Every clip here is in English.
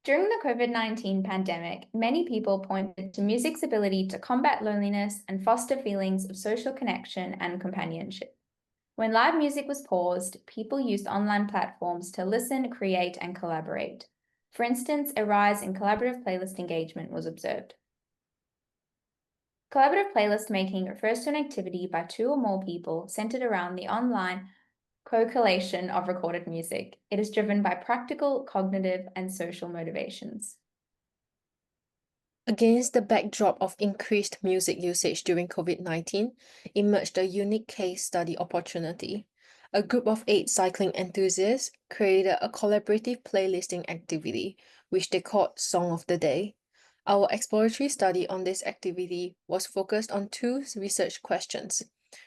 During the COVID-19 pandemic, many people pointed to music's ability to combat loneliness and foster feelings of social connection and companionship. When live music was paused, people used online platforms to listen, create, and collaborate. For instance, a rise in collaborative playlist engagement was observed. Collaborative playlist making refers to an activity by two or more people centered around the online co-collation of recorded music. It is driven by practical, cognitive, and social motivations. Against the backdrop of increased music usage during COVID-19, emerged a unique case study opportunity. A group of 8 cycling enthusiasts created a collaborative playlisting activity, which they called Song of the Day. Our exploratory study on this activity was focused on 2 research questions.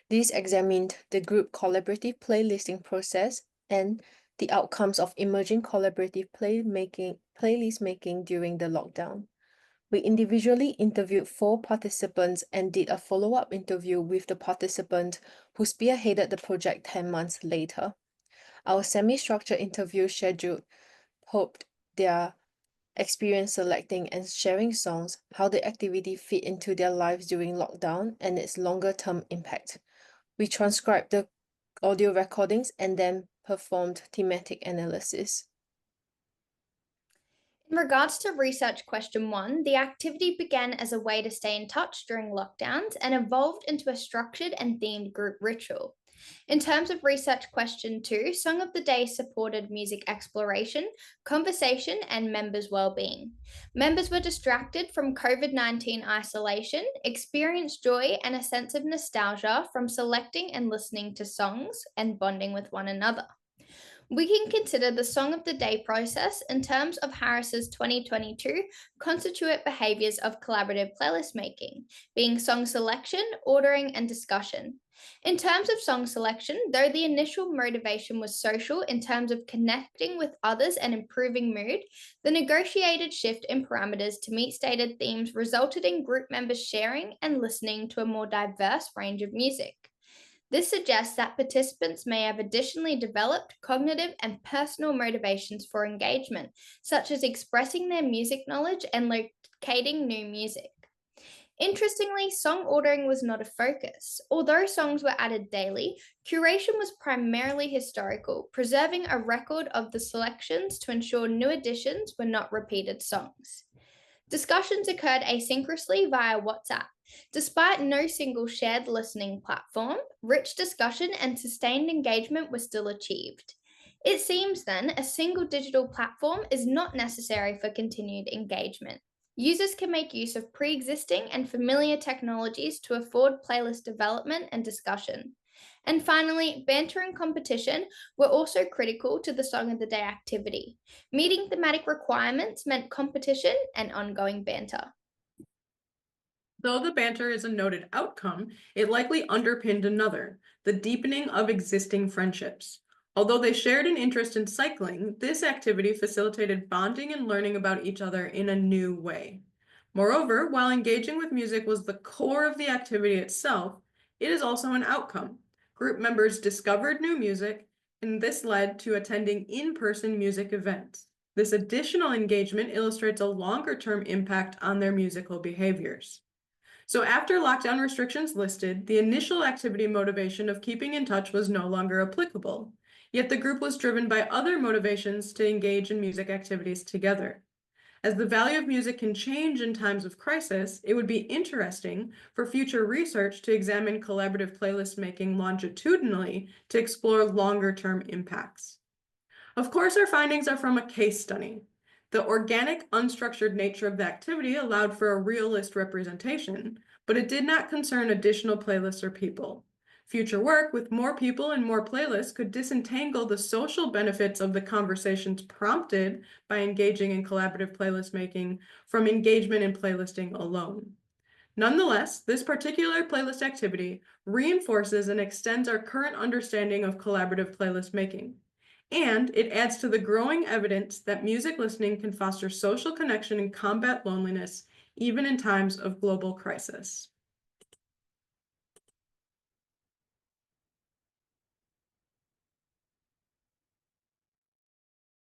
These examined the group collaborative playlisting process and the outcomes of emerging collaborative playlist making during the lockdown. We individually interviewed 4 participants and did a follow-up interview with the participant who spearheaded the project 10 months later. Our semi-structured interview schedule hoped their experience selecting and sharing songs, how the activity fit into their lives during lockdown, and its longer-term impact. We transcribed the audio recordings and then performed thematic analysis. In regards to research question 1, the activity began as a way to stay in touch during lockdowns and evolved into a structured and themed group ritual. In terms of research question 2, Song of the Day supported music exploration, conversation, and members' well-being. Members were distracted from COVID-19 isolation, experienced joy and a sense of nostalgia from selecting and listening to songs and bonding with one another. We can consider the Song of the Day process in terms of Harris's 2022 constituent behaviors of collaborative playlist making, being song selection, ordering, and discussion. In terms of song selection, though the initial motivation was social in terms of connecting with others and improving mood, the negotiated shift in parameters to meet stated themes resulted in group members sharing and listening to a more diverse range of music. This suggests that participants may have additionally developed cognitive and personal motivations for engagement, such as expressing their music knowledge and locating new music. Interestingly, song ordering was not a focus. Although songs were added daily, curation was primarily historical, preserving a record of the selections to ensure new additions were not repeated songs. Discussions occurred asynchronously via WhatsApp. Despite no single shared listening platform, rich discussion and sustained engagement were still achieved. It seems then a single digital platform is not necessary for continued engagement. Users can make use of pre-existing and familiar technologies to afford playlist development and discussion. And finally, banter and competition were also critical to the Song of the Day activity. Meeting thematic requirements meant competition and ongoing banter. Though the banter is a noted outcome, it likely underpinned another, the deepening of existing friendships. Although they shared an interest in cycling, this activity facilitated bonding and learning about each other in a new way. Moreover, while engaging with music was the core of the activity itself, it is also an outcome. Group members discovered new music, and this led to attending in-person music events. This additional engagement illustrates a longer-term impact on their musical behaviors. So after lockdown restrictions listed, the initial activity motivation of keeping in touch was no longer applicable, yet the group was driven by other motivations to engage in music activities together. As the value of music can change in times of crisis, it would be interesting for future research to examine collaborative playlist making longitudinally to explore longer-term impacts. Of course, our findings are from a case study. The organic, unstructured nature of the activity allowed for a realist representation, but it did not concern additional playlists or people. Future work with more people and more playlists could disentangle the social benefits of the conversations prompted by engaging in collaborative playlist making from engagement in playlisting alone. Nonetheless, this particular playlist activity reinforces and extends our current understanding of collaborative playlist making. And it adds to the growing evidence that music listening can foster social connection and combat loneliness, even in times of global crisis.